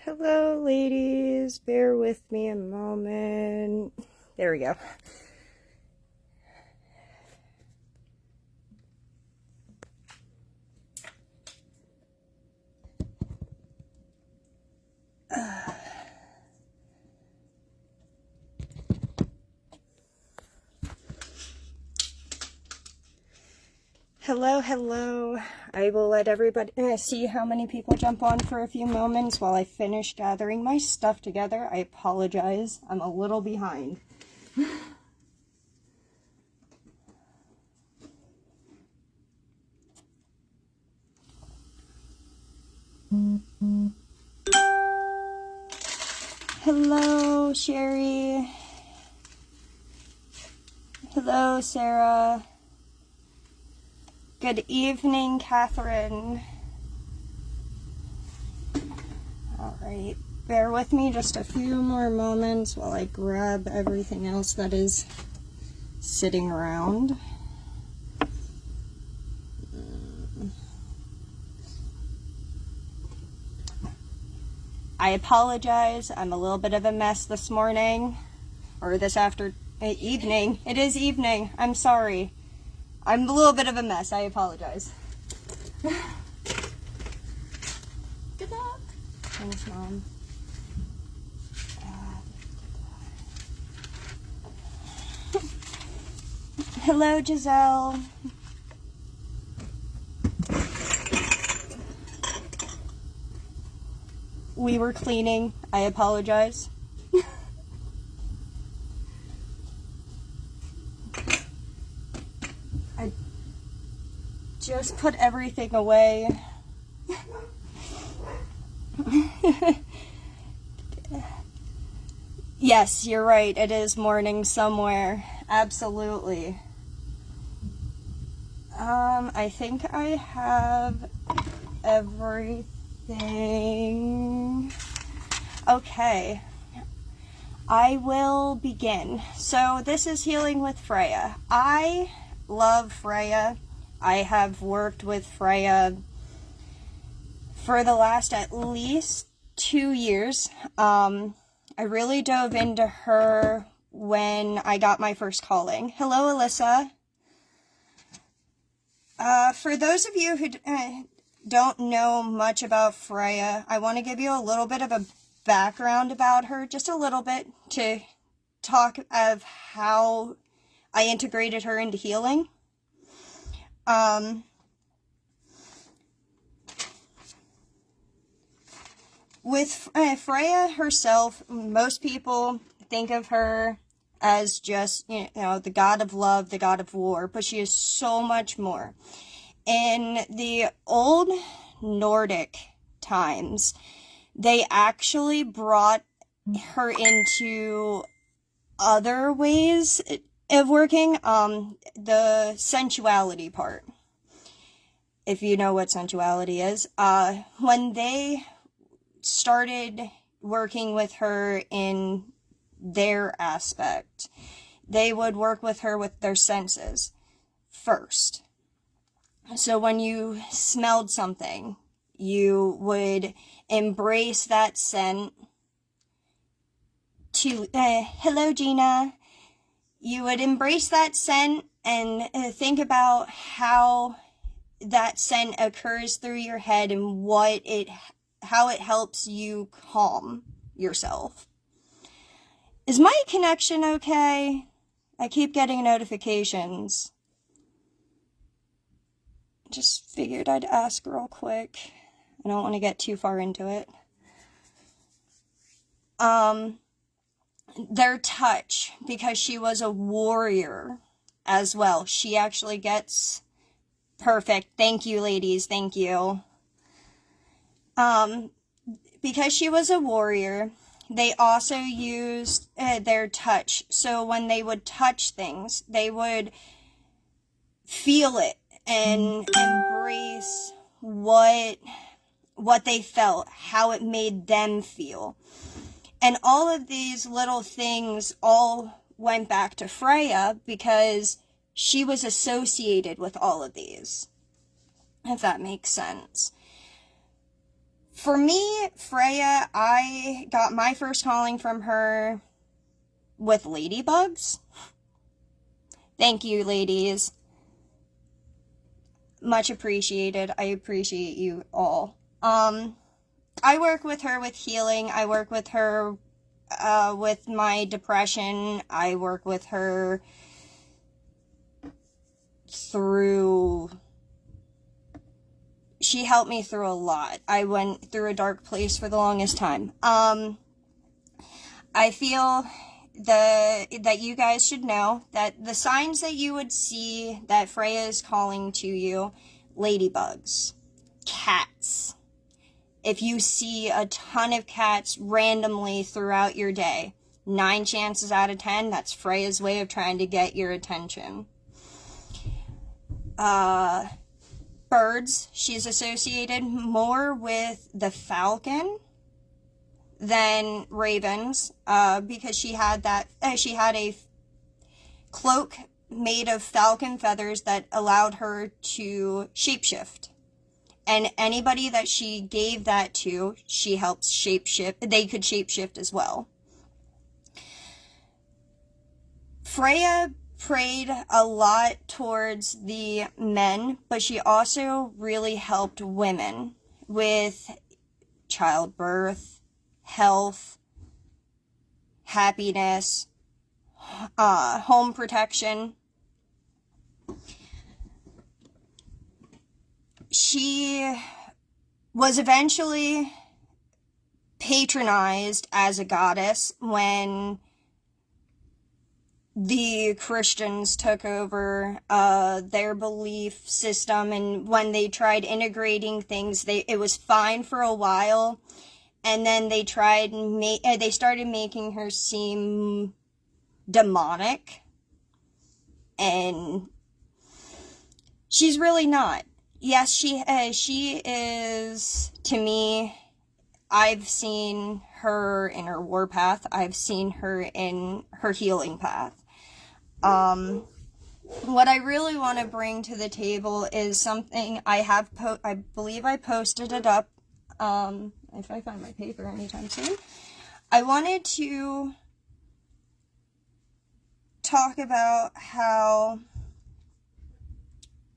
Hello, ladies. Bear with me a moment. There we go. Hello. I will let everybody see how many people jump on for a few moments while I finish gathering my stuff together. I apologize. I'm a little behind. Hello, Sherry. Hello, Sarah. Good evening, Catherine. Alright, bear with me just a few more moments while I grab everything else that is sitting around. I apologize, I'm a little bit of a mess this morning, or this evening. It is evening, I'm sorry. I'm a little bit of a mess. I apologize. Good luck. Thanks, Mom. Hello, Giselle. We were cleaning. I apologize. Just put everything away. Yes, you're right. It is morning somewhere. Absolutely. I think I have everything. Okay. I will begin. So this is Healing with Freyja. I love Freyja. I have worked with Freyja for the last at least 2 years. I really dove into her when I got my first calling. Hello, Alyssa. For those of you who don't know much about Freyja, I want to give you a little bit of a background about her, just a little bit, to talk of how I integrated her into healing. With Freyja herself, most people think of her as just, the god of love, the god of war, but she is so much more. In the old Nordic times, they actually brought her into other ways of working, the sensuality part. If you know what sensuality is, when they started working with her in their aspect, they would work with her with their senses first. So when you smelled something, you would embrace that scent to, hello Gina, you would embrace that scent and think about how that scent occurs through your head and how it helps you calm yourself. Is my connection okay? I keep getting notifications. Just figured I'd ask real quick. I don't want to get too far into it. Their touch, because she was a warrior as well. She actually gets perfect. Thank you, ladies. Thank you. Because she was a warrior, they also used their touch. So when they would touch things, they would feel it and embrace what they felt, how it made them feel. And all of these little things all went back to Freyja because she was associated with all of these, if that makes sense. For me, Freyja, I got my first calling from her with ladybugs. Thank you, ladies. Much appreciated. I appreciate you all. I work with her with healing. I work with her with my depression. I work with her through... She helped me through a lot. I went through a dark place for the longest time. I feel that you guys should know that the signs that you would see that Freyja is calling to you: ladybugs, cats. If you see a ton of cats randomly throughout your day, 9 chances out of 10, that's Freyja's way of trying to get your attention. Birds, she's associated more with the falcon than ravens, because she had a cloak made of falcon feathers that allowed her to shapeshift. And anybody that she gave that to, she helped shapeshift. They could shapeshift as well. Freyja prayed a lot towards the men, but she also really helped women with childbirth, health, happiness, home protection. She was eventually patronized as a goddess when the Christians took over their belief system, and when they tried integrating things, it was fine for a while, and then they started making her seem demonic, and she's really not. Yes, she is, to me. I've seen her in her war path. I've seen her in her healing path. What I really want to bring to the table is something I believe I posted it up, if I find my paper anytime soon. I wanted to talk about how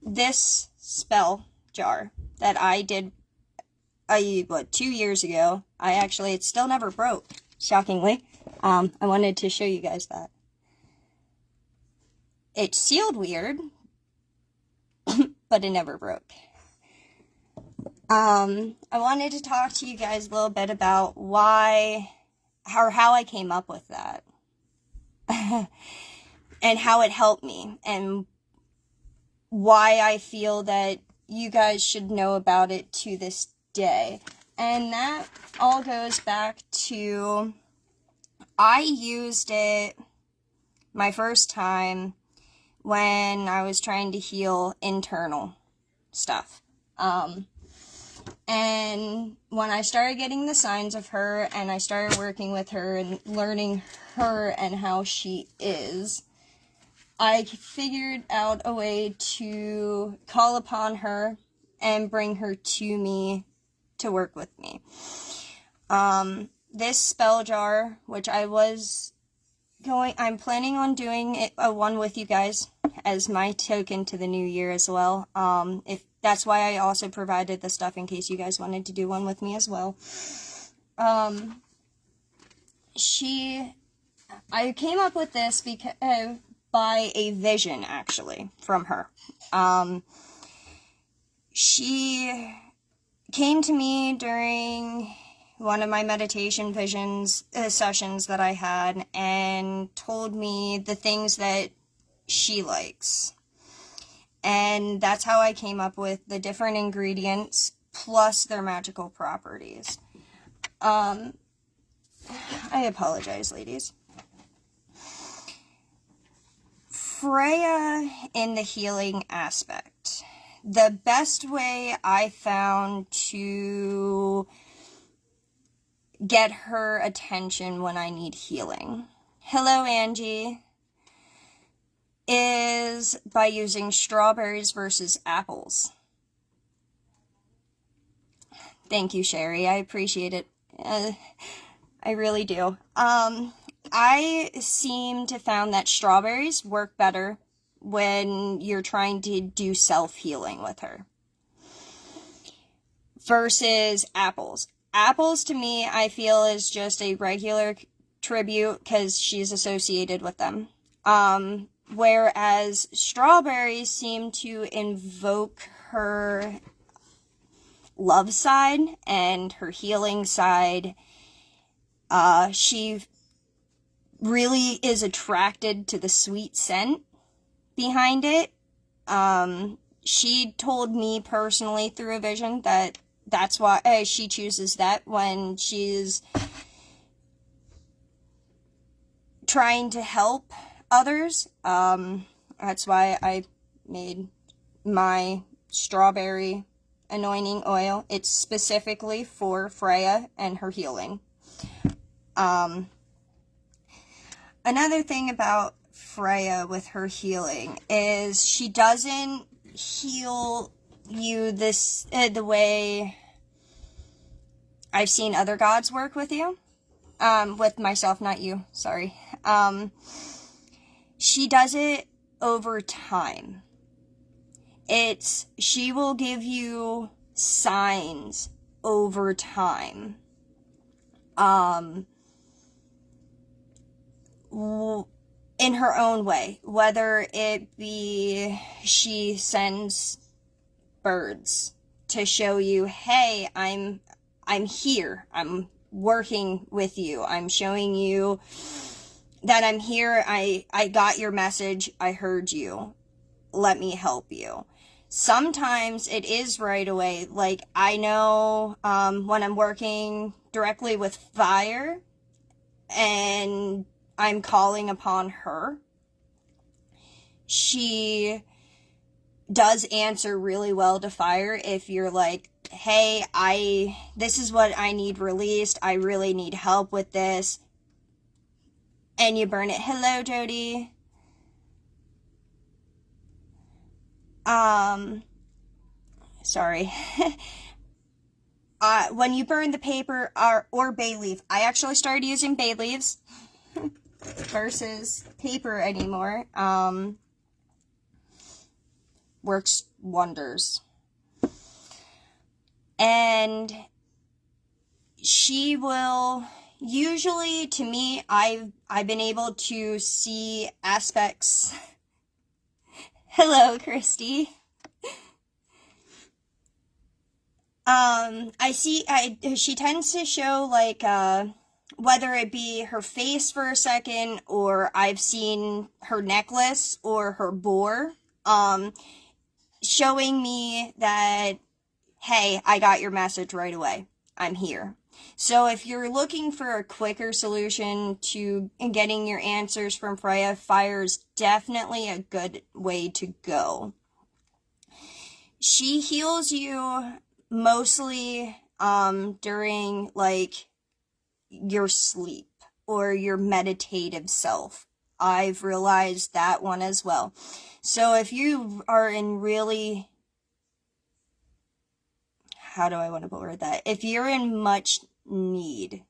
this spell jar that I did 2 years ago, it still never broke, shockingly. I wanted to show you guys that. It's sealed weird, but it never broke. I wanted to talk to you guys a little bit about how I came up with that. And how it helped me, and why I feel that you guys should know about it to this day. And that all goes back to, I used it my first time when I was trying to heal internal stuff. And when I started getting the signs of her, and I started working with her and learning her and how she is, I figured out a way to call upon her and bring her to me to work with me. This spell jar, which I'm planning on doing a one with you guys as my token to the new year as well. If that's why I also provided the stuff in case you guys wanted to do one with me as well. I came up with this because by a vision, actually, from her. She came to me during one of my meditation sessions that I had, and told me the things that she likes. And that's how I came up with the different ingredients plus their magical properties. I apologize, ladies. Freyja in the healing aspect. The best way I found to get her attention when I need healing, hello Angie, is by using strawberries versus apples. Thank you, Sherry. I appreciate it. I really do. I seem to found that strawberries work better when you're trying to do self-healing with her versus apples. Apples, to me, I feel is just a regular tribute because she's associated with them. Whereas strawberries seem to invoke her love side and her healing side. She really is attracted to the sweet scent behind it. She told me personally through a vision that that's why she chooses that when she's trying to help others. That's why I made my strawberry anointing oil. It's specifically for Freyja and her healing. Another thing about Freyja with her healing is she doesn't heal you the way I've seen other gods work with you. With myself, not you, sorry. She does it over time. She will give you signs over time. In her own way, whether it be she sends birds to show you, hey, I'm here, I'm working with you, I'm showing you that I'm here, I got your message, I heard you, let me help you. Sometimes it is right away, like I know when I'm working directly with fire and I'm calling upon her, she does answer really well to fire if you're like, hey, this is what I need released, I really need help with this, and you burn it. Hello, Jody. Sorry. When you burn the paper or bay leaf, I actually started using bay leaves versus paper anymore. Works wonders. And she will usually, to me, I've been able to see aspects. Hello, Christy. She tends to show like whether it be her face for a second, or I've seen her necklace or her boar, showing me that, hey, I got your message right away. I'm here. So if you're looking for a quicker solution to getting your answers from Freyja, fire is definitely a good way to go. She heals you mostly during like your sleep or your meditative self. I've realized that one as well. So if you are in really, how do I want to word that? If you're in much need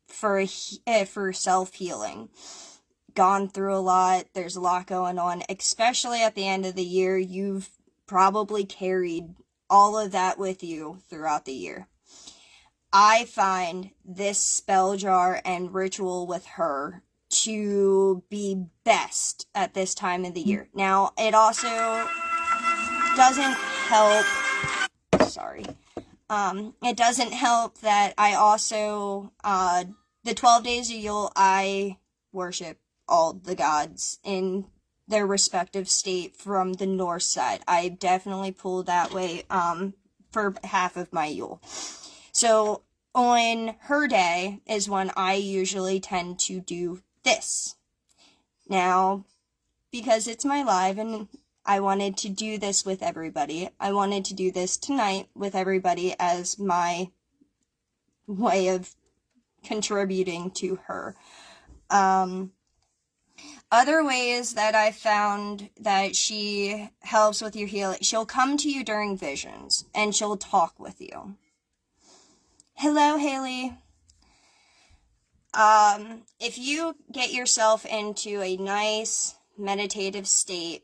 for self-healing, gone through a lot, there's a lot going on, especially at the end of the year, you've probably carried all of that with you throughout the year. I find this spell jar and ritual with her to be best at this time of the year. Now, it also doesn't help, it doesn't help that I also, the 12 days of Yule, I worship all the gods in their respective state from the north side. I definitely pull that way, for half of my Yule. So, on her day is when I usually tend to do this. Now, because it's my live and I wanted to do this with everybody, I wanted to do this tonight with everybody as my way of contributing to her. Other ways that I found that she helps with your healing, she'll come to you during visions and she'll talk with you. Hello, Haley. If you get yourself into a nice meditative state,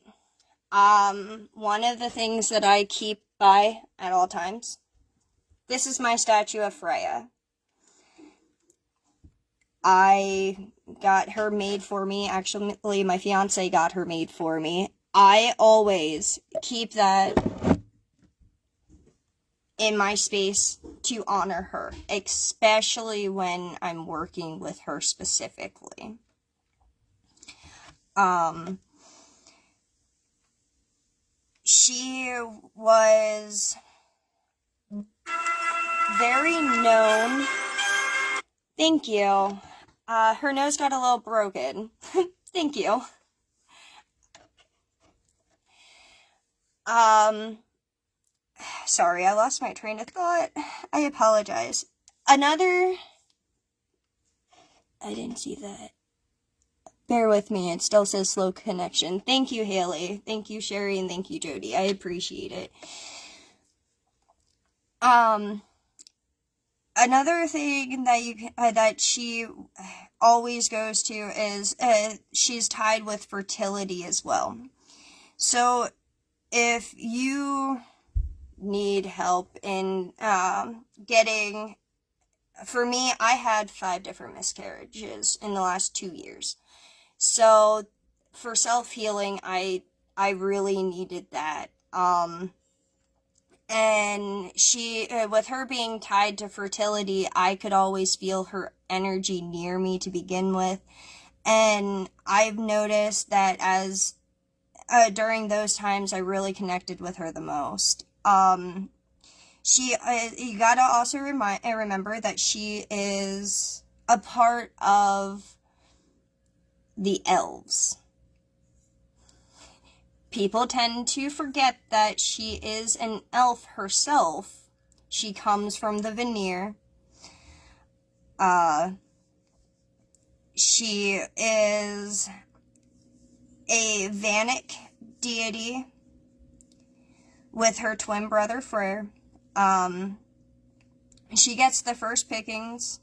one of the things that I keep by at all times, this is my statue of Freyja. I got her made for me. Actually, my fiance got her made for me. I always keep that in my space to honor her, especially when I'm working with her specifically. She was very known. Thank you. Her nose got a little broken. Thank you. Sorry, I lost my train of thought. I apologize. I didn't see that. Bear with me, it still says slow connection. Thank you, Haley. Thank you, Sherry, and thank you, Jody. I appreciate it. Another thing that she always goes to is she's tied with fertility as well. So if you need help in getting, for me, I had 5 different miscarriages in the last 2 years. So for self-healing, I really needed that. And she, with her being tied to fertility, I could always feel her energy near me to begin with. And I've noticed that as, during those times, I really connected with her the most. You gotta also remember that she is a part of the elves. People tend to forget that she is an elf herself. She comes from the Vanir. She is a Vanic deity with her twin brother Freyr. She gets the first pickings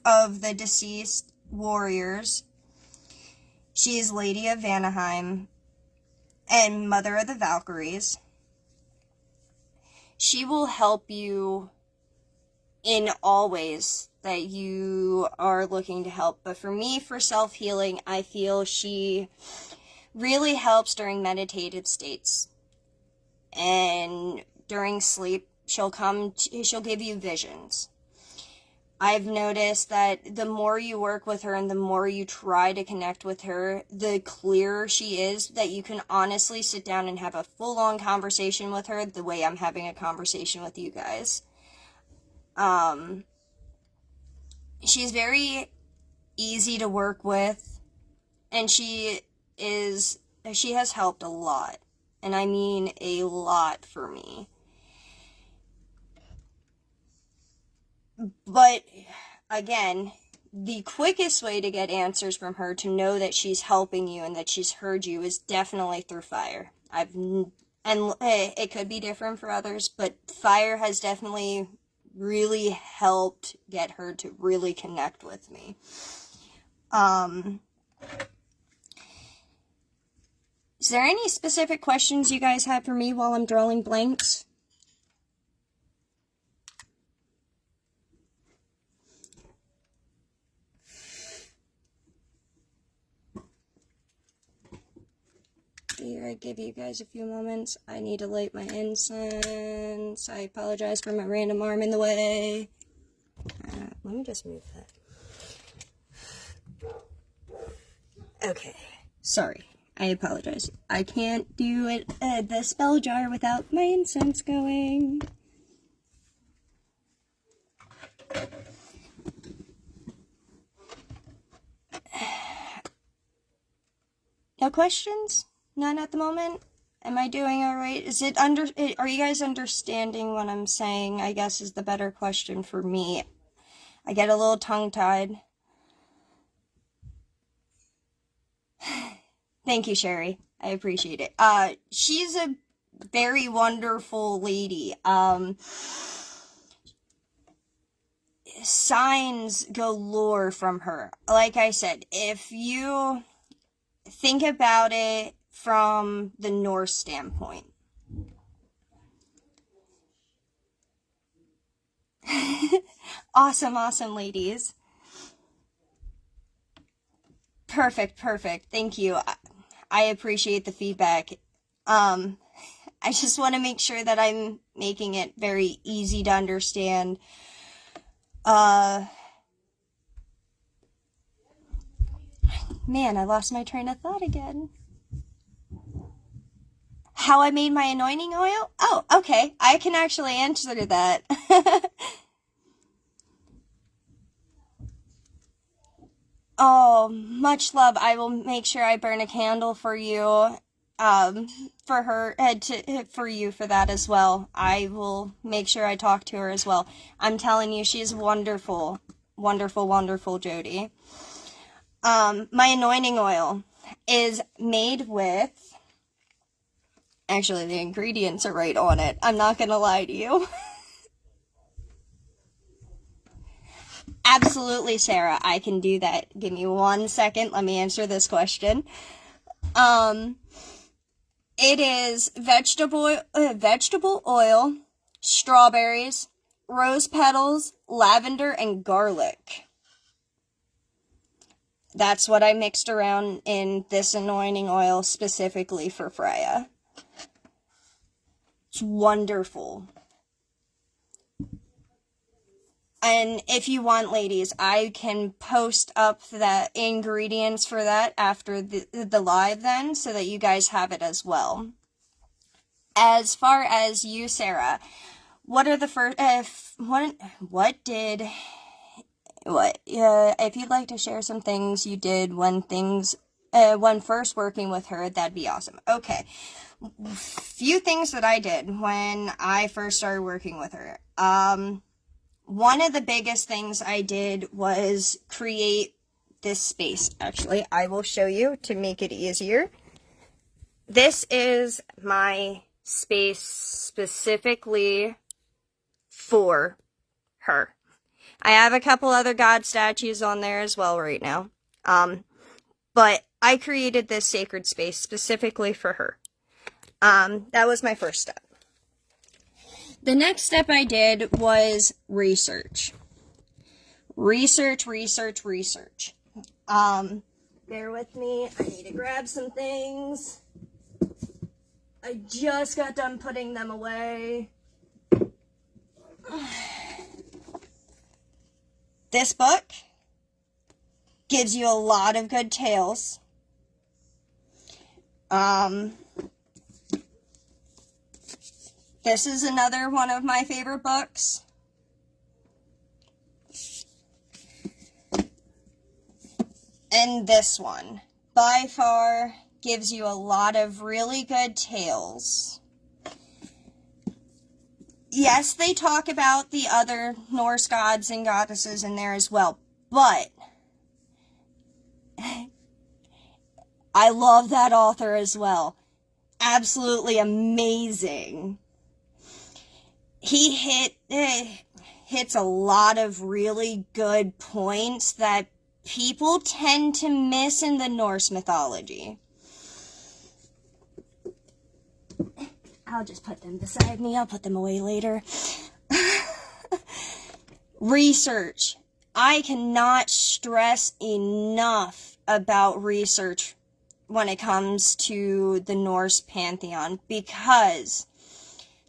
of the deceased warriors. She is Lady of Vanaheim and Mother of the Valkyries. She will help you in all ways that you are looking to help. But for me, for self-healing, I feel she really helps during meditative states. And during sleep, she'll give you visions. I've noticed that the more you work with her and the more you try to connect with her, the clearer she is, that you can honestly sit down and have a full-on conversation with her the way I'm having a conversation with you guys. She's very easy to work with, and she has helped a lot, and I mean a lot for me. But again, the quickest way to get answers from her, to know that she's helping you and that she's heard you, is definitely through fire. And it could be different for others, but fire has definitely really helped get her to really connect with me. Is there any specific questions you guys have for me while I'm drawing blanks? Here, I give you guys a few moments. I need to light my incense. I apologize for my random arm in the way. Let me just move that. Okay. Sorry. I apologize. I can't do it, the spell jar without my incense going. No questions? None at the moment? Am I doing alright? Are you guys understanding what I'm saying? I guess is the better question for me. I get a little tongue-tied. Thank you, Sherry. I appreciate it. She's a very wonderful lady. signs galore from her. Like I said, if you think about it from the Norse standpoint. Awesome, awesome, ladies. Perfect. Thank you. I appreciate the feedback. I just want to make sure that I'm making it very easy to understand. Man, I lost my train of thought again. How I made my anointing oil? Oh, okay. I can actually answer that. Oh, much love. I will make sure I burn a candle for you, for her, for you for that as well. I will make sure I talk to her as well. I'm telling you, she's wonderful, wonderful, Jody. My anointing oil is made with, actually the ingredients are right on it. I'm not gonna lie to you. Absolutely, Sarah, I can do that. Give me 1 second. Let me answer this question. It is vegetable oil, strawberries, rose petals, lavender, and garlic. That's what I mixed around in this anointing oil specifically for Freyja. It's wonderful. And if you want, ladies, I can post up the ingredients for that after the live then, so that you guys have it as well. As far as you, Sarah, what are the first, if you'd like to share some things you did when first working with her, that'd be awesome. Okay. Few things that I did when I first started working with her. One of the biggest things I did was create this space. Actually, I will show you to make it easier. This is my space specifically for her. I have a couple other god statues on there as well right now. But I created this sacred space specifically for her. That was my first step. The next step I did was research. Research. Bear with me. I need to grab some things. I just got done putting them away. This book gives you a lot of good tales. This is another one of my favorite books. And this one, by far, gives you a lot of really good tales. Yes, they talk about the other Norse gods and goddesses in there as well, but I love that author as well. Absolutely amazing. He hits a lot of really good points that people tend to miss in the Norse mythology. I'll just put them beside me. I'll put them away later. Research. I cannot stress enough about research when it comes to the Norse pantheon, because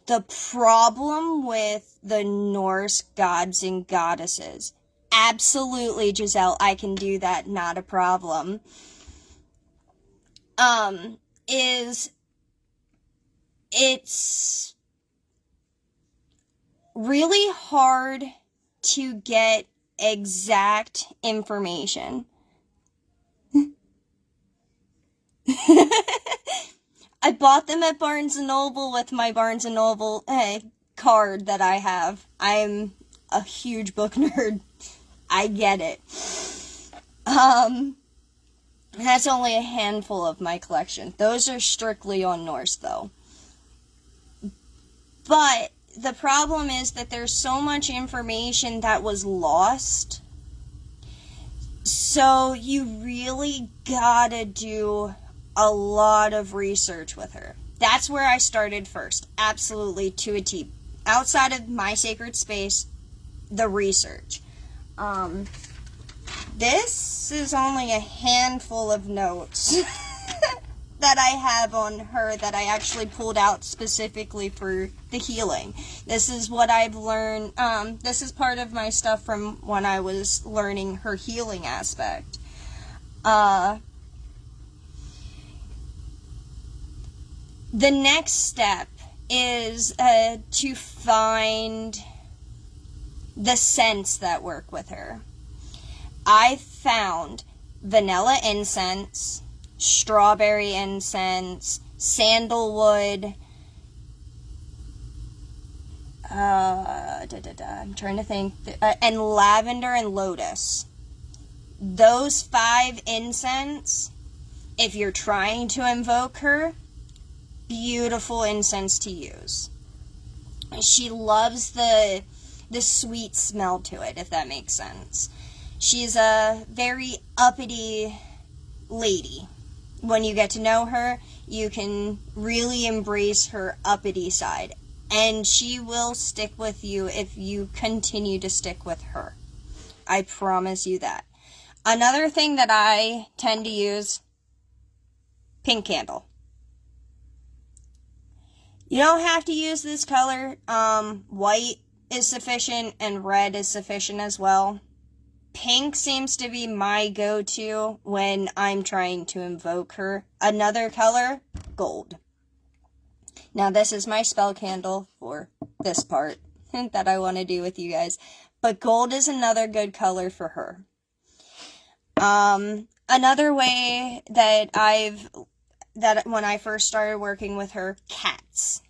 the problem with the Norse gods and goddesses, absolutely, Giselle, I can do that, not a problem, is it's really hard to get exact information. I bought them at Barnes & Noble with my Barnes & Noble card that I have. I'm a huge book nerd. I get it. That's only a handful of my collection. Those are strictly on Norse, though. But the problem is that there's so much information that was lost. So you really gotta do a lot of research with her. That's where I started first. Absolutely, to a T. Outside of my sacred space, the research. This is only a handful of notes that I have on her that I actually pulled out specifically for the healing. This is what I've learned. This is part of my stuff from when I was learning her healing aspect. The next step is to find the scents that work with her. I found vanilla incense, strawberry incense, sandalwood, I'm trying to think, and lavender and lotus. Those 5 incense, if you're trying to invoke her, beautiful incense to use. She loves the sweet smell to it, if that makes sense. She's a very uppity lady. When you get to know her, you can really embrace her uppity side. And she will stick with you if you continue to stick with her. I promise you that. Another thing that I tend to use, pink candle. You don't have to use this color. White is sufficient and red is sufficient as well. Pink seems to be my go-to when I'm trying to invoke her. Another color, gold. Now this is my spell candle for this part that I want to do with you guys. But gold is another good color for her. Another way that when I first started working with her, cats.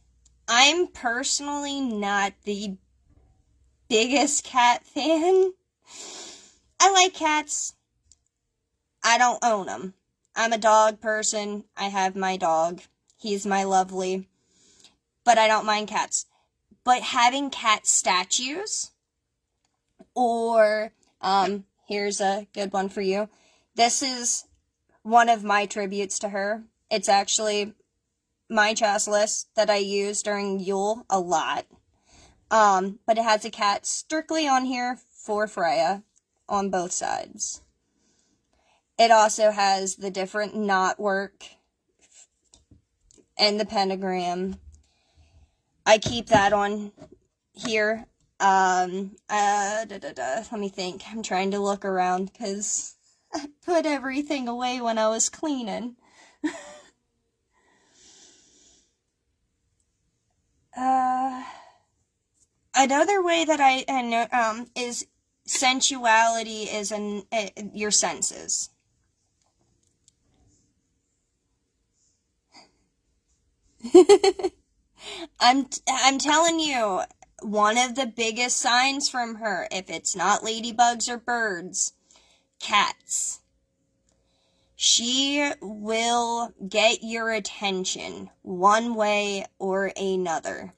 I'm personally not the biggest cat fan. I like cats. I don't own them. I'm a dog person. I have my dog. He's my lovely. But I don't mind cats. But having cat statues, or, here's a good one for you. This is one of my tributes to her. It's actually my chalice that I use during Yule a lot. But it has a cat strictly on here for Freyja on both sides. It also has the different knotwork and the pentagram. I keep that on here. Let me think. I'm trying to look around because I put everything away when I was cleaning. Another way that I know is sensuality is in your senses. I'm telling you, one of the biggest signs from her, if it's not ladybugs or birds, cats. She will get your attention one way or another.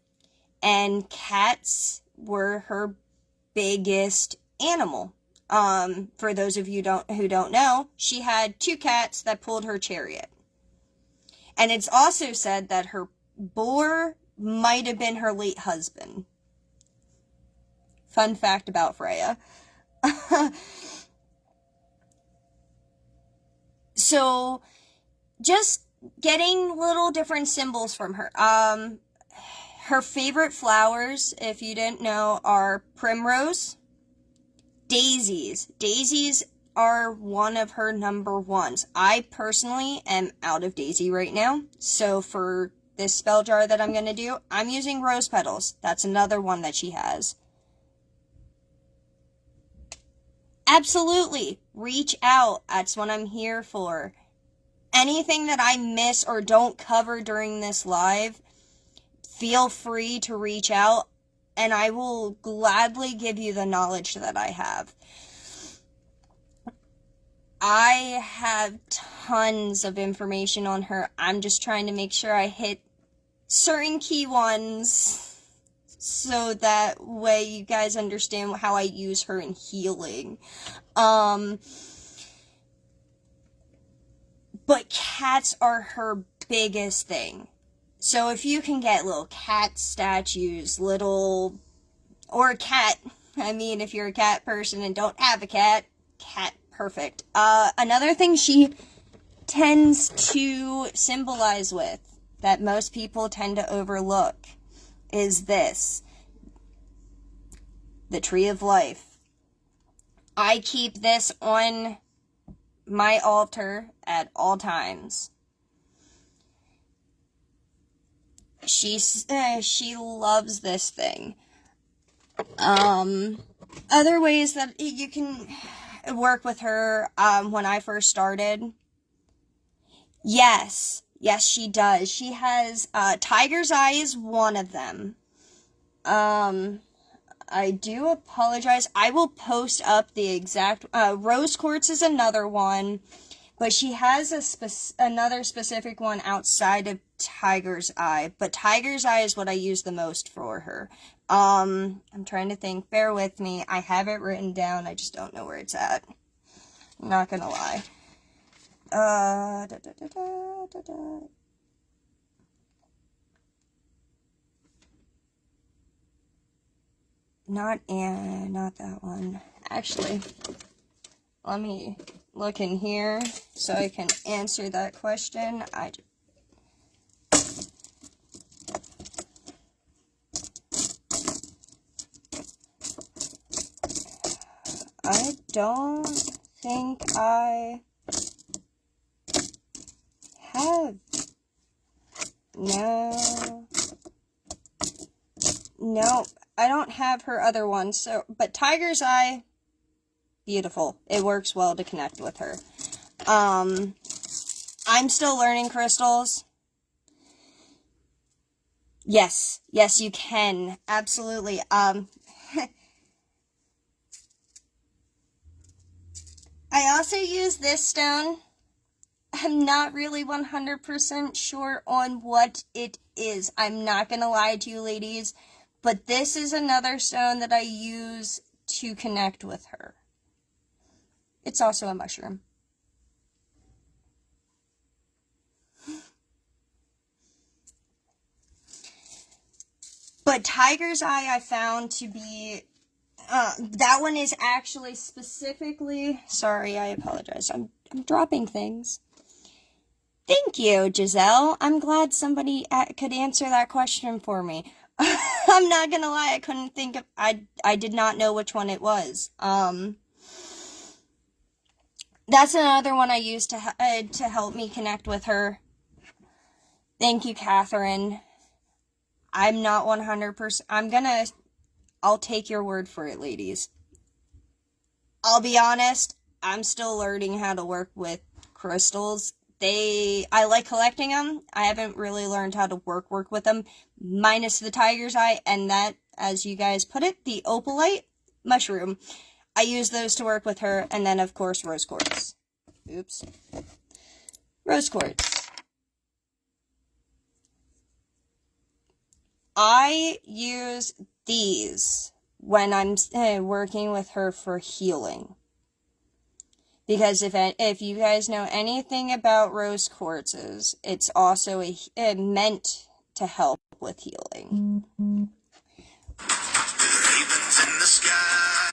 And cats were her biggest animal. For those of you who don't know, she had 2 cats that pulled her chariot. And it's also said that her boar might have been her late husband. Fun fact about Freyja. So, just getting little different symbols from her. Her favorite flowers, if you didn't know, are primrose, daisies. Daisies are one of her number ones. I personally am out of daisy right now. So for this spell jar that I'm going to do, I'm using rose petals. That's another one that she has. Absolutely. Reach out. That's what I'm here for. Anything that I miss or don't cover during this live, feel free to reach out, and I will gladly give you the knowledge that I have. I have tons of information on her. I'm just trying to make sure I hit certain key ones so that way you guys understand how I use her in healing. But cats are her biggest thing. So if you can get little cat statues, or a cat, I mean, if you're a cat person and don't have a cat, perfect. Another thing she tends to symbolize with, that most people tend to overlook, is this. The Tree of Life. I keep this on my altar at all times. She loves this thing. Other ways that you can work with her, when I first started. Yes, she does. She has, Tiger's Eye is one of them. I do apologize. I will post up the exact, Rose Quartz is another one. But she has another specific one outside of Tiger's Eye. But Tiger's Eye is what I use the most for her. I'm trying to think. Bear with me. I have it written down. I just don't know where it's at. I'm not gonna lie. Not that one. Actually, let me look in here so I can answer that question. I don't think I have. No, I don't have her other one. So, but Tiger's Eye, beautiful. It works well to connect with her. I'm still learning crystals. Yes, you can. Absolutely. I also use this stone. I'm not really 100% sure on what it is. I'm not gonna lie to you, ladies. But this is another stone that I use to connect with her. It's also a mushroom. But Tiger's Eye I found to be, that one is actually specifically, sorry, I apologize. I'm dropping things. Thank you, Giselle. I'm glad somebody could answer that question for me. I'm not gonna lie, I couldn't think of, I did not know which one it was. That's another one I used to help me connect with her. Thank you, Catherine. I'm not 100%, I'll take your word for it, ladies. I'll be honest, I'm still learning how to work with crystals. I like collecting them. I haven't really learned how to work with them, minus the Tiger's Eye, and that, as you guys put it, the opalite mushroom. I use those to work with her, and then, of course, rose quartz. Oops. Rose quartz. I use these when I'm working with her for healing. Because if you guys know anything about rose quartzes, it's also meant to help with healing. Mm-hmm. Ravens in the sky.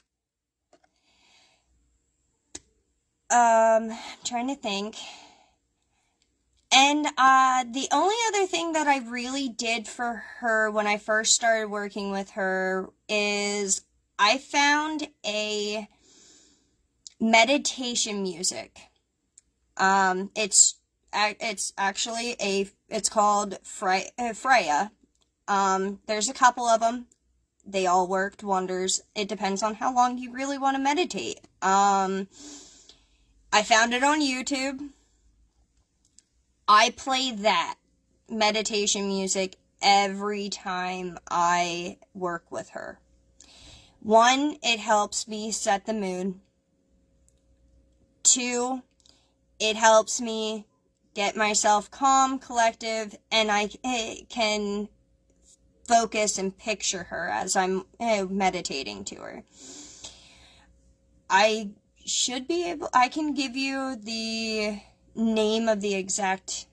I'm trying to think. And the only other thing that I really did for her when I first started working with her is I found a meditation music. It's actually it's called Freyja. There's a couple of them. They all worked wonders. It depends on how long you really want to meditate. I found it on YouTube. I play that meditation music every time I work with her. One, it helps me set the mood. Two, it helps me get myself calm, collective, and I can focus and picture her as I'm meditating to her. I can give you the name of the exact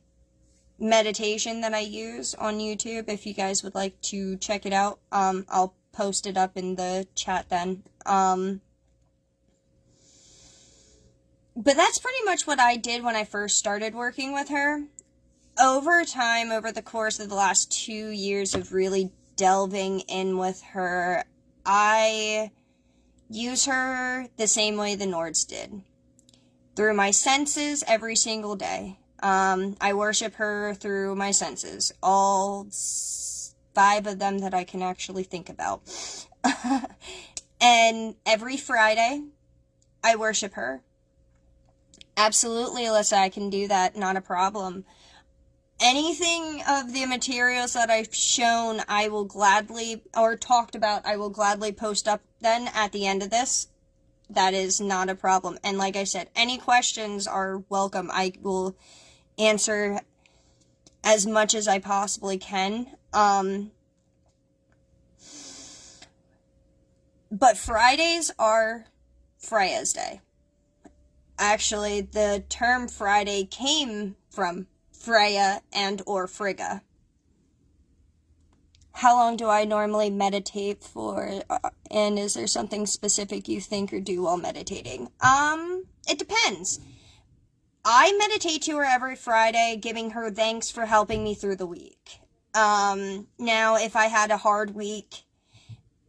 meditation that I use on YouTube if you guys would like to check it out. I'll post it up in the chat then. But that's pretty much what I did when I first started working with her. Over time, over the course of the last 2 years of really delving in with her, I use her the same way the Nords did. Through my senses every single day. I worship her through my senses. All 5 of them that I can actually think about. And every Friday, I worship her. Absolutely, Alyssa, I can do that. Not a problem. Anything of the materials that I've shown, I will gladly, or talked about, I will gladly post up then at the end of this. That is not a problem. And like I said, any questions are welcome. I will answer as much as I possibly can. But Fridays are Freyja's day. Actually, the term Friday came from Freyja and or Frigga. How long do I normally meditate for? And is there something specific you think or do while meditating? It depends. I meditate to her every Friday, giving her thanks for helping me through the week. Now, if I had a hard week,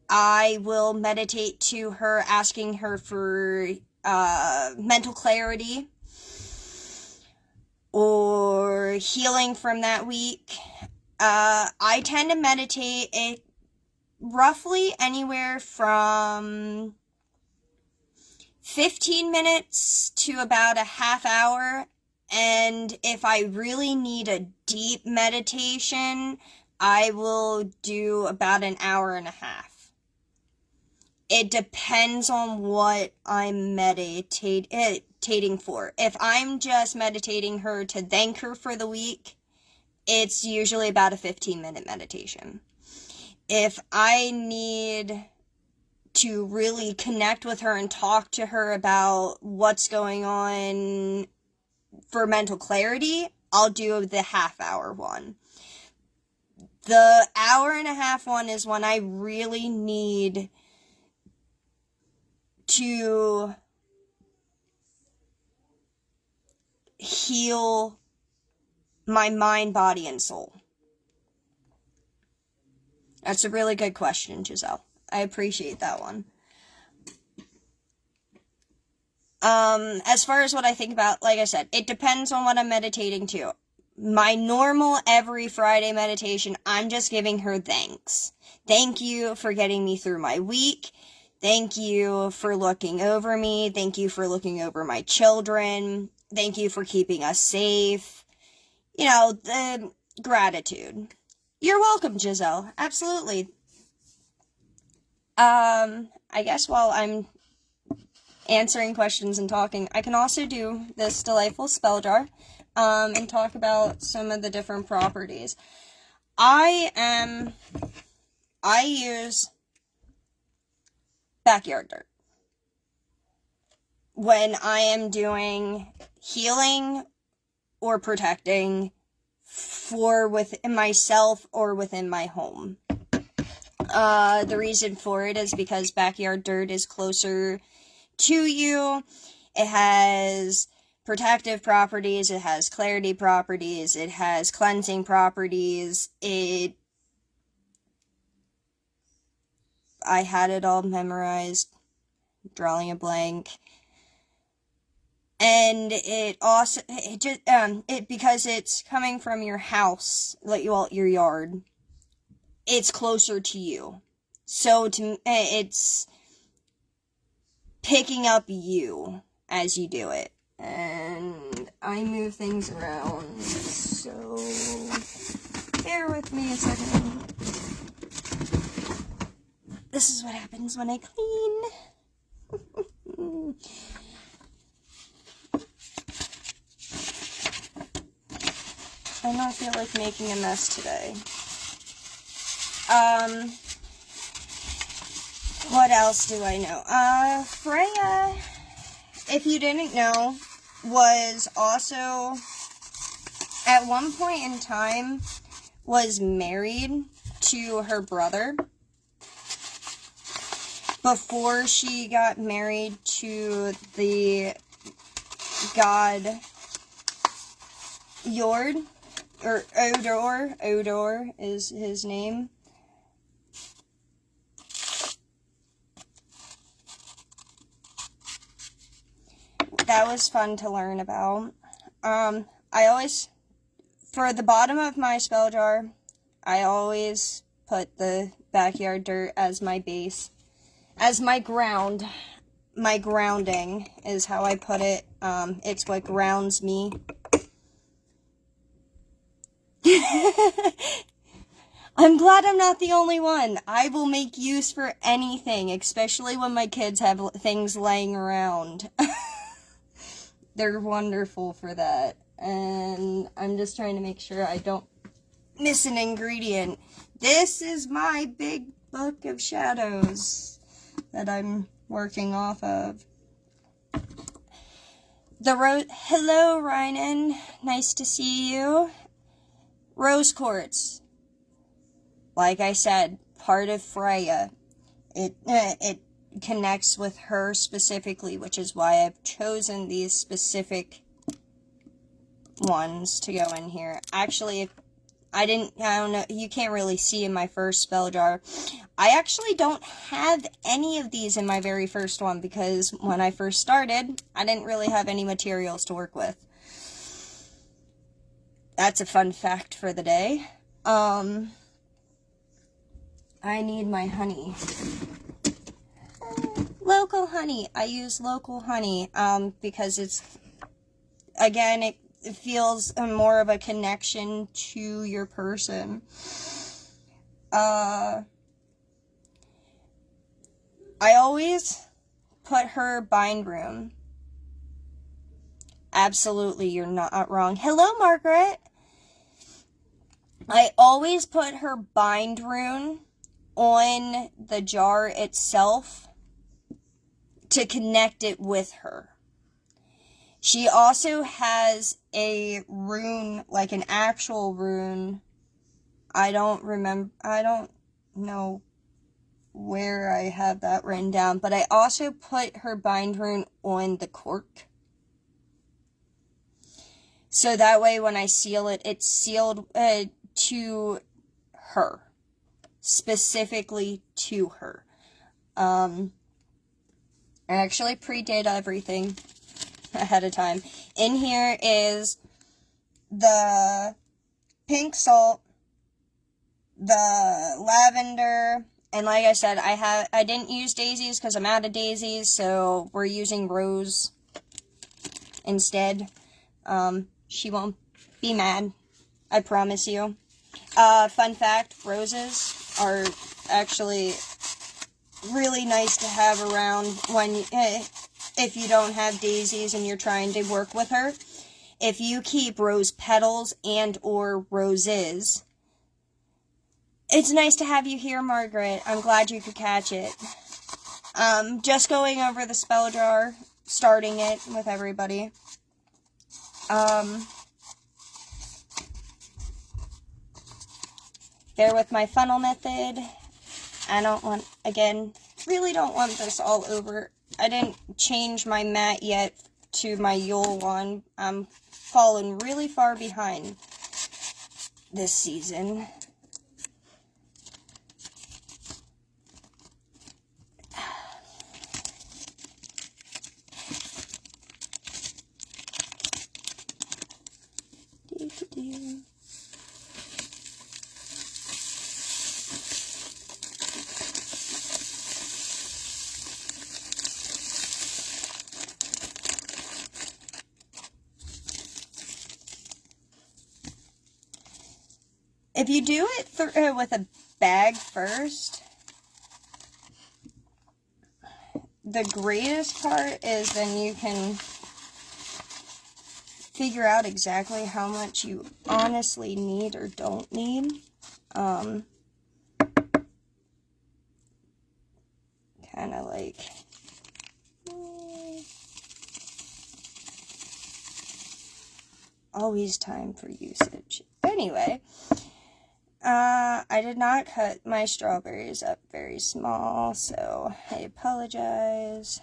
I will meditate to her, asking her for mental clarity or healing from that week. I tend to meditate roughly anywhere from 15 minutes to about a half hour. And if I really need a deep meditation, I will do about an hour and a half. It depends on what I'm meditating for. If I'm just meditating her to thank her for the week, it's usually about a 15-minute meditation. If I need to really connect with her and talk to her about what's going on for mental clarity, I'll do the half-hour one. The hour-and-a-half one is when I really need to heal my mind, body, and soul. That's a really good question, Giselle. I appreciate that one. As far as what I think about, like I said, it depends on what I'm meditating to. My normal every Friday meditation, I'm just giving her thanks. Thank you for getting me through my week. Thank you for looking over me. Thank you for looking over my children. Thank you for keeping us safe. You know, the gratitude. You're welcome, Giselle. Absolutely. I guess while I'm answering questions and talking, I can also do this delightful spell jar, and talk about some of the different properties. I use backyard dirt when I am doing healing or protecting for within myself or within my home. The reason for it is because backyard dirt is closer to you. It has protective properties, it has clarity properties, it has cleansing properties. I had it all memorized, drawing a blank. And because it's coming from your house, like your yard, it's closer to you. So it's picking up you as you do it. And I move things around, so bear with me a second. This is what happens when I clean. I don't feel like making a mess today. What else do I know? Freyja, if you didn't know, was also, at one point in time, was married to her brother before she got married to the god Jord, or Odor is his name. That was fun to learn about. I always, for the bottom of my spell jar, I always put the backyard dirt as my base, as my ground. My grounding is how I put it. It's what grounds me. I'm glad I'm not the only one. I will make use for anything, especially when my kids have things laying around. They're wonderful for that. And I'm just trying to make sure I don't miss an ingredient. This is my big book of shadows that I'm working off of. Hello, Rynan. Nice to see you. Rose quartz. Like I said, part of Freyja. It connects with her specifically, which is why I've chosen these specific ones to go in here. Actually, I don't know, you can't really see in my first spell jar. I actually don't have any of these in my very first one, because when I first started, I didn't really have any materials to work with. That's a fun fact for the day. I need my honey. Local honey. I use local honey, because it's, again, it feels more of a connection to your person. I always put her bind rune. Absolutely, you're not wrong. Hello, Margaret. I always put her bind rune on the jar itself to connect it with her. She also has a rune, like an actual rune. I don't know where I have that written down, but I also put her bind rune on the cork. So that way when I seal it, it's sealed to her. Specifically to her. I actually pre-did everything ahead of time. In here is the pink salt, the lavender, and like I said, I didn't use daisies because I'm out of daisies, so we're using rose instead. She won't be mad, I promise you. Fun fact, roses are actually really nice to have around when if you don't have daisies and you're trying to work with her. If you keep rose petals and or roses, it's nice to have you here, Margaret. I'm glad you could catch it. Just going over the spell jar, starting it with everybody. Bear with my funnel method. I don't want, again, really don't want this all over. I didn't change my mat yet to my Yule one. I'm falling really far behind this season. If you do it with a bag first, the greatest part is then you can figure out exactly how much you honestly need or don't need. like... always time for usage. Anyway, I did not cut my strawberries up very small, so I apologize.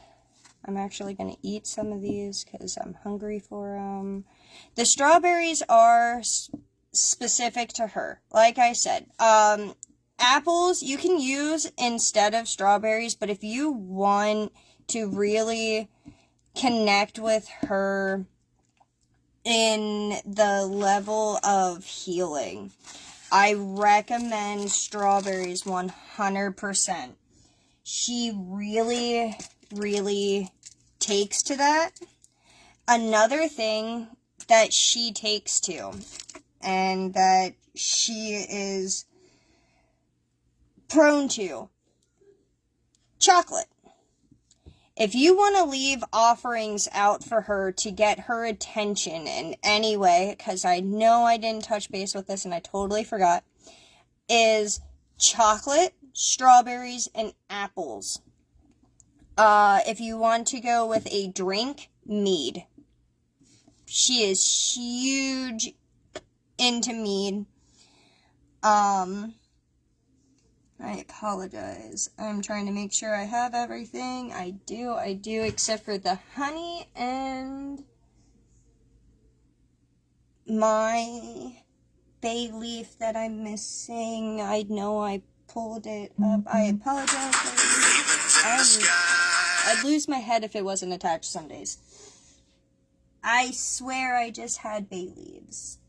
I'm actually going to eat some of these because I'm hungry for them. The strawberries are specific to her. Like I said, apples you can use instead of strawberries, but if you want to really connect with her in the level of healing, I recommend strawberries 100%. She really, really takes to that. Another thing that she takes to, and that she is prone to, chocolate. If you want to leave offerings out for her to get her attention in any way, because I know I didn't touch base with this and I totally forgot, is chocolate, strawberries, and apples. If you want to go with a drink, mead. She is huge into mead. I apologize. I'm trying to make sure I have everything. I do, except for the honey and my bay leaf that I'm missing. I know I pulled it up. I apologize. I'd lose my head if it wasn't attached some days. I swear I just had bay leaves.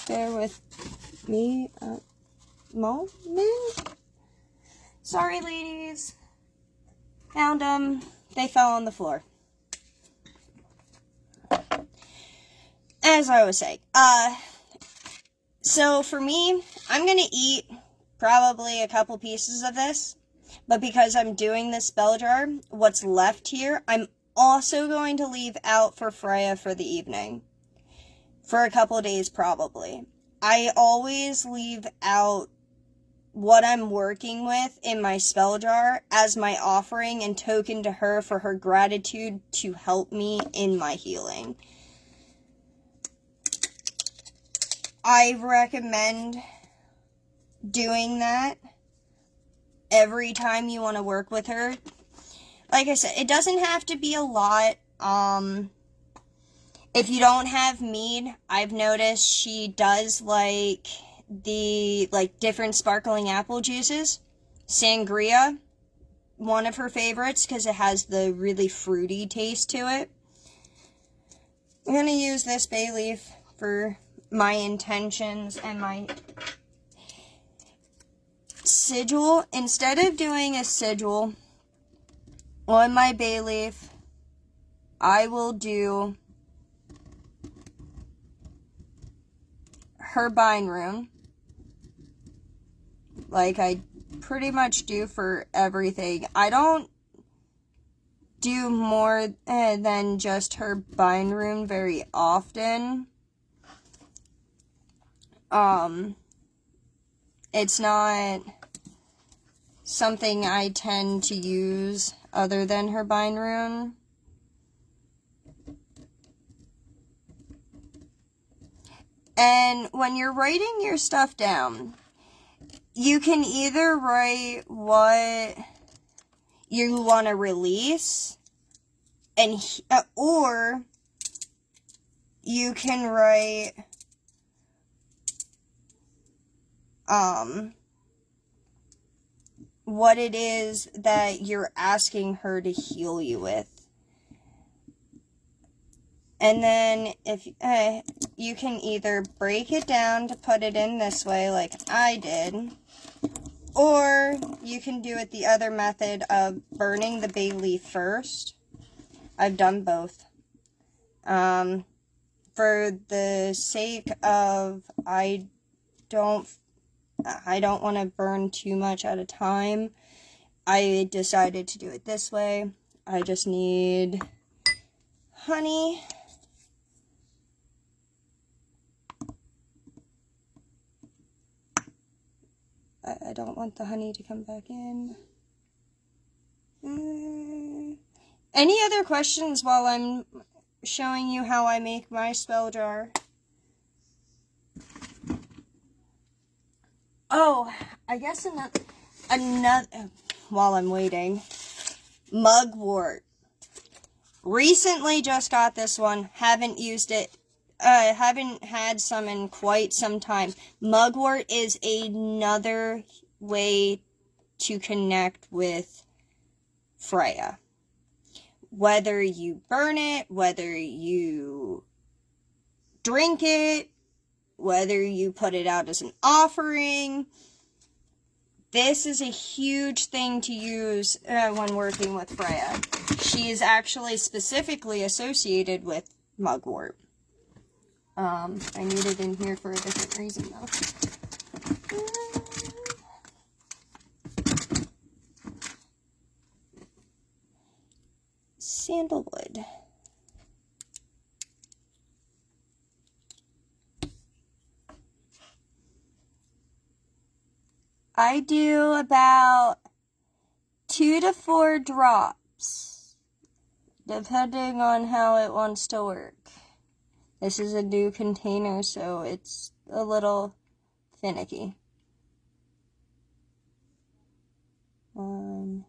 Bear with me a moment. Sorry, ladies. Found them. They fell on the floor. As I was saying, so for me, I'm gonna eat probably a couple pieces of this, but because I'm doing this spell jar, what's left here, I'm also going to leave out for Freyja for the evening. For a couple of days, probably. I always leave out what I'm working with in my spell jar as my offering and token to her for her gratitude to help me in my healing. I recommend doing that every time you want to work with her. Like I said, it doesn't have to be a lot. If you don't have mead, I've noticed she does like the different sparkling apple juices. Sangria, one of her favorites because it has the really fruity taste to it. I'm going to use this bay leaf for my intentions and my sigil. Instead of doing a sigil on my bay leaf, I will do her bind rune, like I pretty much do for everything. I don't do more than just her bind rune very often. It's not something I tend to use other than her bind rune. And when you're writing your stuff down, you can either write what you want to release, and or you can write what it is that you're asking her to heal you with. And then if you can either break it down to put it in this way like I did, or you can do it the other method of burning the bay leaf first. I've done both. For the sake of I don't want to burn too much at a time, I decided to do it this way. I just need honey, I I don't want the honey to come back in. Any other questions while I'm showing you how I make my spell jar? Oh, I guess another while I'm waiting. Mugwort. Recently just got this one. Haven't used it. Haven't had some in quite some time. Mugwort is another way to connect with Freyja. Whether you burn it, whether you drink it, whether you put it out as an offering, this is a huge thing to use when working with Freyja. She is actually specifically associated with Mugwort. I need it in here for a different reason, though. Sandalwood. I do about 2 to 4 drops, depending on how it wants to work. This is a new container, so it's a little finicky. 1,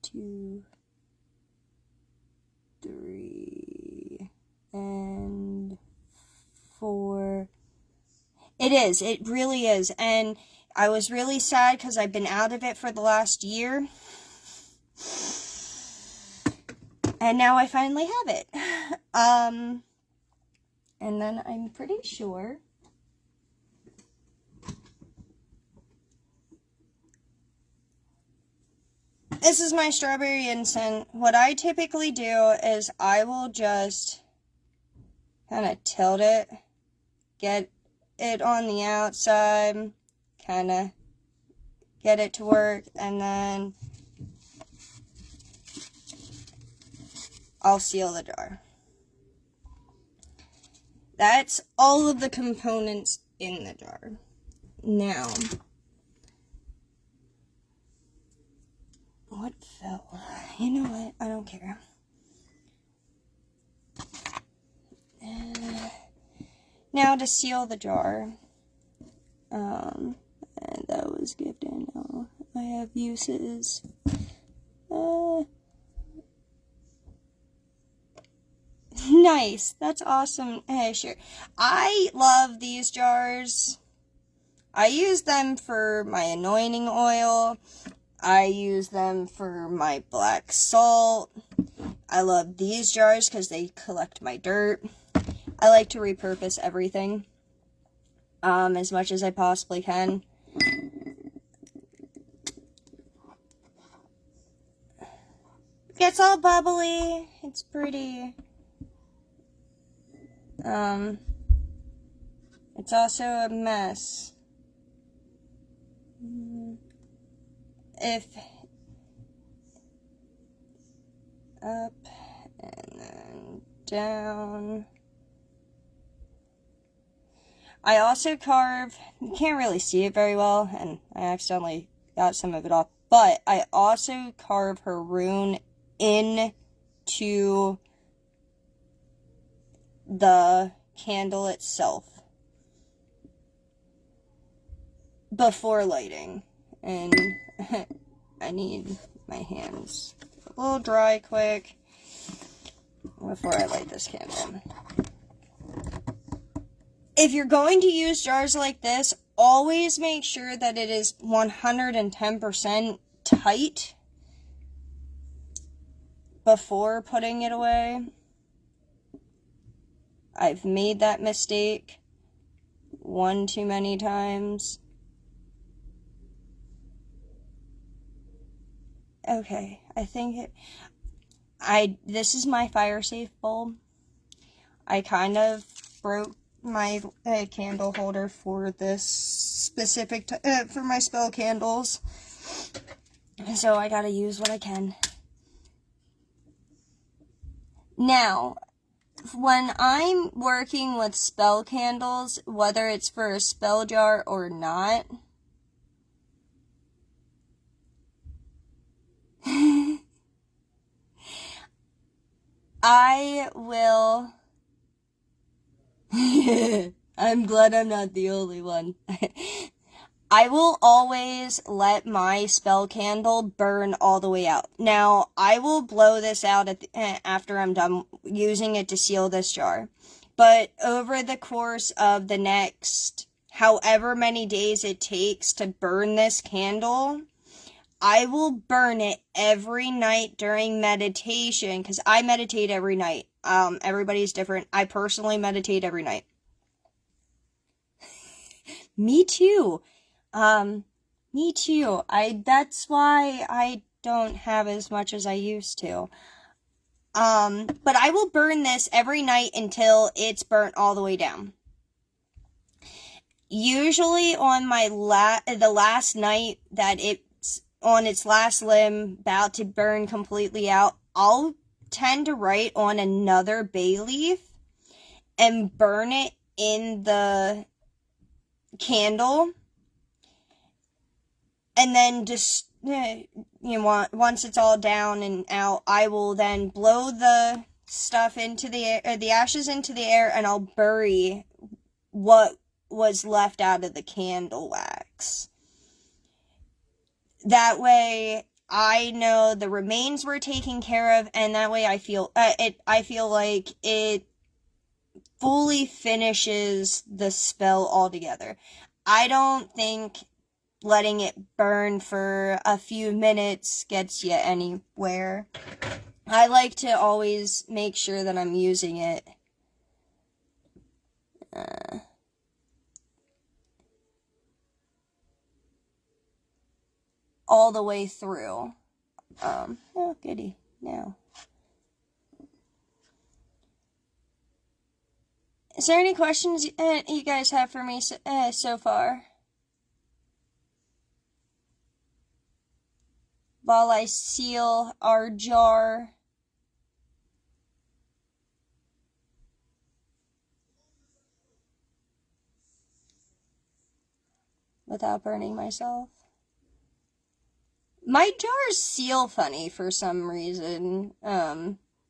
2, 3, and 4. It is. It really is. And I was really sad because I've been out of it for the last year. And now I finally have it. And then I'm pretty sure this is my strawberry incense. What I typically do is I will just kind of tilt it, get it on the outside, kind of get it to work, and then I'll seal the jar. That's all of the components in the jar. Now, what fell? You know what? I don't care. Now to seal the jar. And that was gifted. Now I have uses. Nice. That's awesome. Hey, sure. I love these jars. I use them for my anointing oil. I use them for my black salt. I love these jars because they collect my dirt. I like to repurpose everything as much as I possibly can. It's all bubbly. It's pretty. It's also a mess. If up and then down. I also carve, you can't really see it very well, and I accidentally got some of it off, but I also carve her rune into the candle itself before lighting, and I need my hands a little dry quick before I light this candle. If you're going to use jars like this, always make sure that it is 110% tight before putting it away. I've made that mistake one too many times. Okay, I think this is my fire safe bowl. I kind of broke my candle holder for this specific for my spell candles, so I gotta use what I can. Now, when I'm working with spell candles, whether it's for a spell jar or not, I will... I'm glad I'm not the only one. I will always let my spell candle burn all the way out. Now, I will blow this out after I'm done using it to seal this jar. But over the course of the next however many days it takes to burn this candle, I will burn it every night during meditation, because I meditate every night. Everybody's different. I personally meditate every night. Me too. Me too. That's why I don't have as much as I used to. But I will burn this every night until it's burnt all the way down. Usually on the last night that it's on its last limb, about to burn completely out, I'll tend to write on another bay leaf and burn it in the candle. And then just, once it's all down and out, I will then blow the stuff into the air, the ashes into the air, and I'll bury what was left out of the candle wax. That way, I know the remains were taken care of, and that way I feel like it fully finishes the spell altogether. I don't think letting it burn for a few minutes gets you anywhere. I like to always make sure that I'm using it all the way through. Oh, goody. Now, is there any questions you guys have for me so far? While I seal our jar. Without burning myself. My jars seal funny for some reason.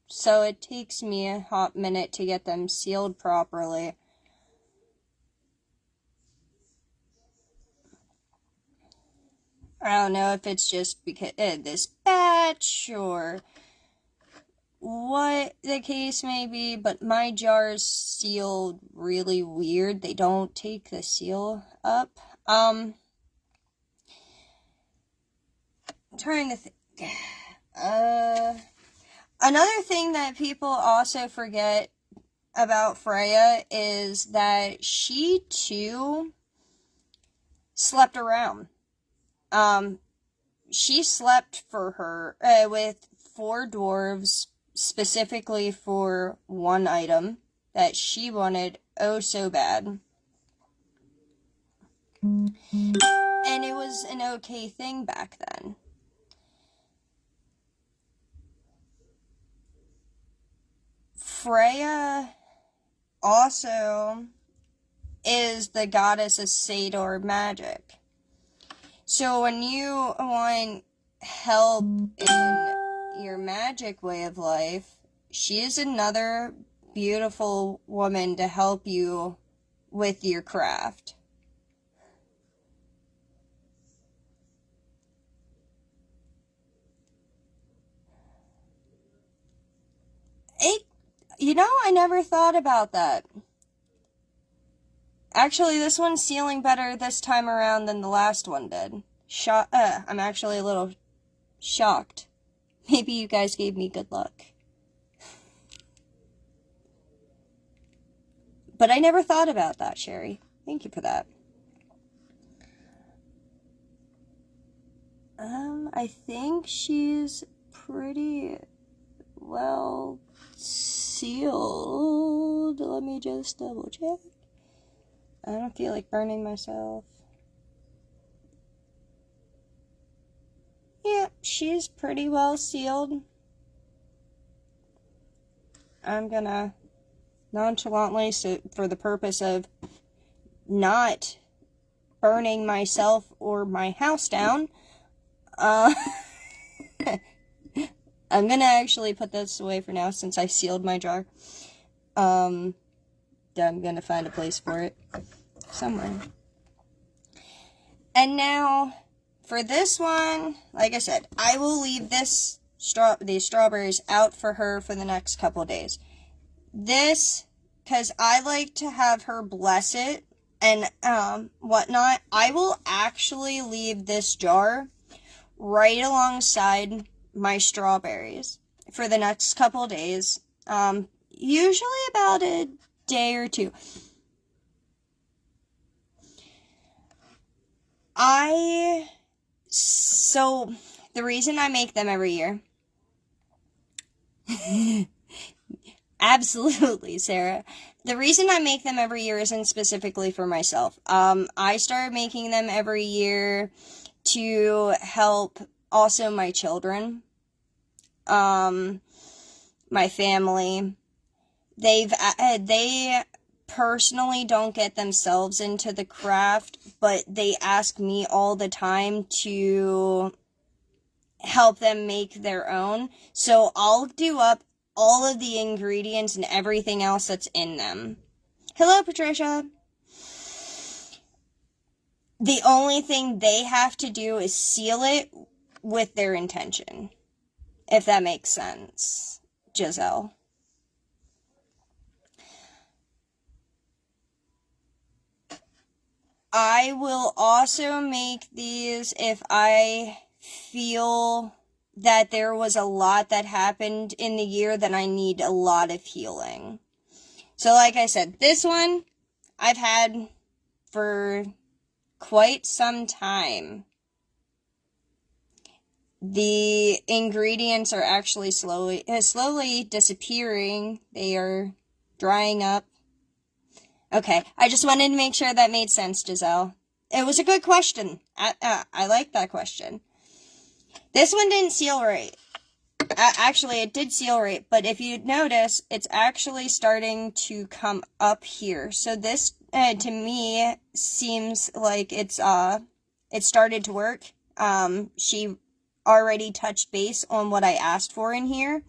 So it takes me a hot minute to get them sealed properly. I don't know if it's just because this batch or what the case may be, but my jars sealed really weird. They don't take the seal up. I'm trying to think. Another thing that people also forget about Freyja is that she too slept around. She slept for her with 4 dwarves specifically for one item that she wanted oh so bad. And it was an okay thing back then. Freyja also is the goddess of Sador magic. So when you want help in your magic way of life, she is another beautiful woman to help you with your craft. I never thought about that. Actually, this one's sealing better this time around than the last one did. I'm actually a little shocked. Maybe you guys gave me good luck. But I never thought about that, Sherry. Thank you for that. I think she's pretty well sealed. Let me just double check. I don't feel like burning myself. Yep, she's pretty well sealed. I'm gonna nonchalantly, so for the purpose of not burning myself or my house down. I'm gonna actually put this away for now since I sealed my jar. I'm gonna find a place for it somewhere. And now, for this one, like I said, I will leave these strawberries out for her for the next couple days. This, because I like to have her bless it and whatnot, I will actually leave this jar right alongside my strawberries for the next couple days. Usually about a day or two. So, the reason I make them every year, absolutely, Sarah. The reason I make them every year isn't specifically for myself. I started making them every year to help also my children, my family. They personally don't get themselves into the craft, but they ask me all the time to help them make their own. So I'll do up all of the ingredients and everything else that's in them. Hello, Patricia. The only thing they have to do is seal it with their intention. If that makes sense, Giselle. I will also make these if I feel that there was a lot that happened in the year that I need a lot of healing. So like I said, this one I've had for quite some time. The ingredients are actually slowly disappearing. They are drying up. Okay, I just wanted to make sure that made sense, Giselle. It was a good question. I like that question. This one didn't seal right. Actually, it did seal right, but if you notice, it's actually starting to come up here. So this, to me, seems like it started to work. She already touched base on what I asked for in here.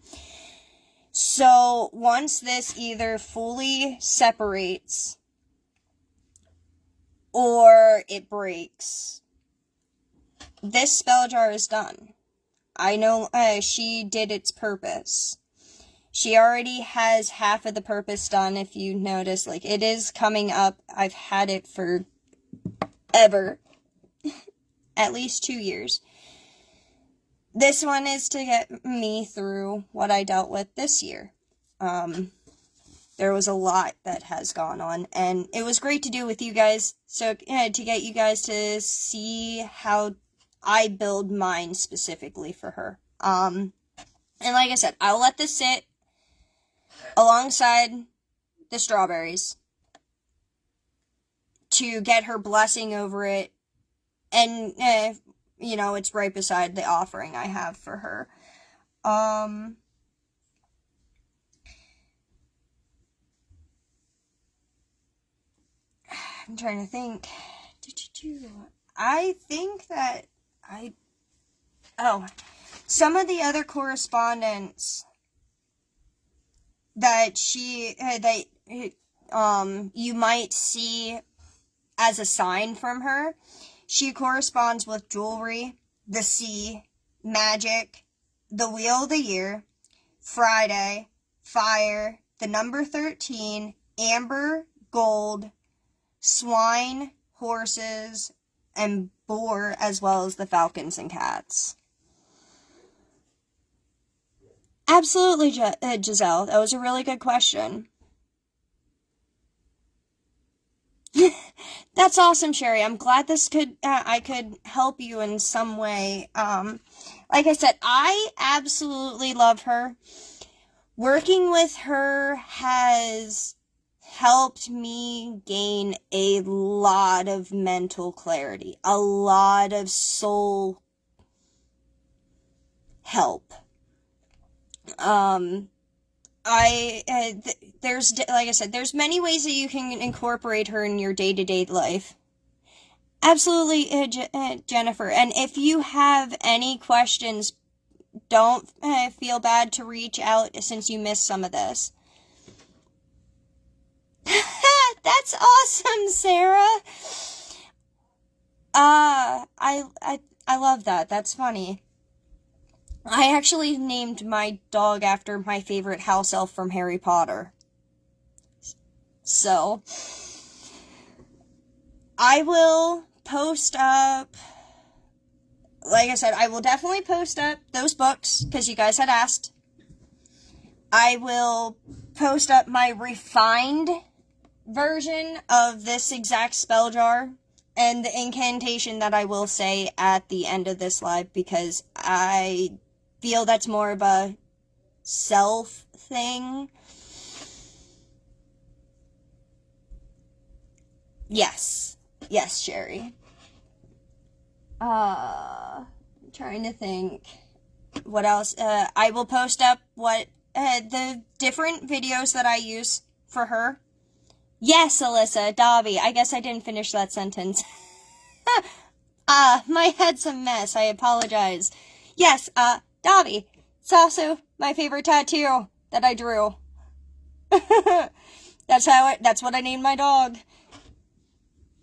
So once this either fully separates or it breaks, this spell jar is done. I know she did its purpose. She already has half of the purpose done, if you notice. Like, it is coming up. I've had it for ever. At least 2 years. This one is to get me through what I dealt with this year. There was a lot that has gone on, and it was great to do with you guys. So, to get you guys to see how I build mine specifically for her. And like I said, I'll let this sit alongside the strawberries to get her blessing over it, and it's right beside the offering I have for her. I'm trying to think. I think that some of the other correspondence that you might see as a sign from her, she corresponds with jewelry, the sea, magic, the wheel of the year, Friday, fire, the number 13, amber, gold, swine, horses, and boar, as well as the falcons and cats. Absolutely, Giselle. That was a really good question. That's awesome, Sherry. I'm glad I could help you in some way. Like I said, I absolutely love her. Working with her has helped me gain a lot of mental clarity, a lot of soul help. there's, like I said, there's many ways that you can incorporate her in your day-to-day life. Absolutely, Jennifer. And if you have any questions, don't feel bad to reach out since you missed some of this. That's awesome, Sarah. I love that. That's funny. I actually named my dog after my favorite house elf from Harry Potter. So, I will post up, like I said, I will definitely post up those books, because you guys had asked. I will post up my refined version of this exact spell jar and the incantation that I will say at the end of this live, because I feel that's more of a self thing. Yes, Sherry. Trying to think what else. I will post up what the different videos that I use for her. Yes, Alyssa, Dobby. I guess I didn't finish that sentence. My head's a mess. I apologize. Yes, Dobby. It's also my favorite tattoo that I drew. That's what I named my dog.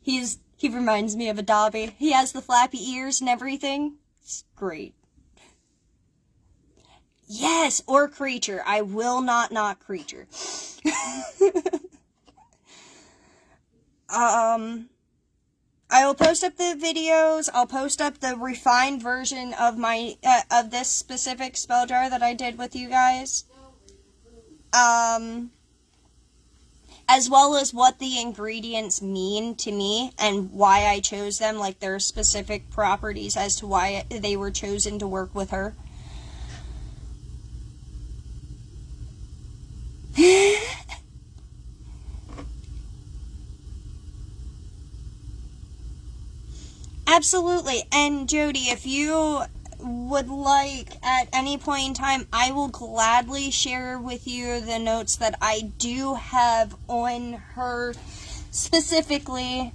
He reminds me of a Dobby. He has the flappy ears and everything. It's great. Yes, or creature. I will not creature. I will post up the videos. I'll post up the refined version of my of this specific spell jar that I did with you guys. As well as what the ingredients mean to me and why I chose them, like their specific properties as to why they were chosen to work with her. Absolutely. And Jody, if you would like at any point in time, I will gladly share with you the notes that I do have on her specifically.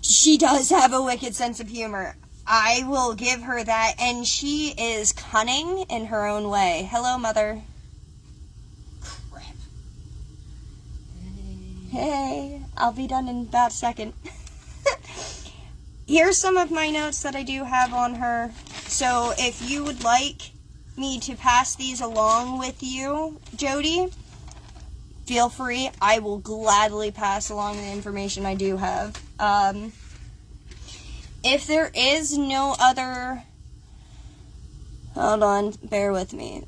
She does have a wicked sense of humor. I will give her that, and she is cunning in her own way. Hello, Mother. Crap. Hey, I'll be done in about a second. Here's some of my notes that I do have on her. So if you would like me to pass these along with you, Jody, feel free. I will gladly pass along the information I do have. If there is no other... Hold on, bear with me.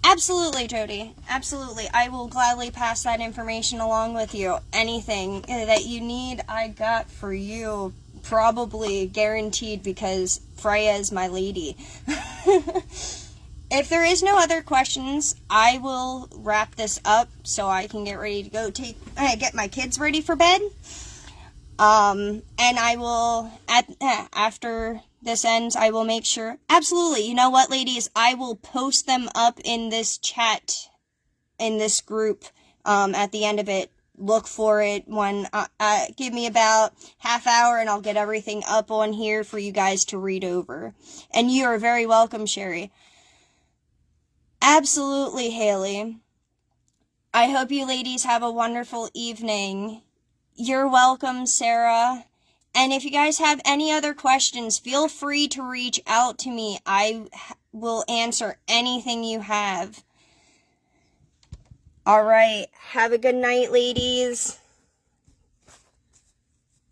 Absolutely, Jody. Absolutely. I will gladly pass that information along with you. Anything that you need, I got for you. Probably guaranteed, because Freyja is my lady. If there is no other questions, I will wrap this up so I can get ready to go get my kids ready for bed. And I will, after this ends, I will make sure, absolutely, you know what, ladies, I will post them up in this chat, in this group, at the end of it. Look for it when, give me about half hour and I'll get everything up on here for you guys to read over. And you are very welcome, Sherry. Absolutely, Haley. I hope you ladies have a wonderful evening. You're welcome, Sarah. And if you guys have any other questions, feel free to reach out to me. I will answer anything you have. All right. Have a good night, ladies.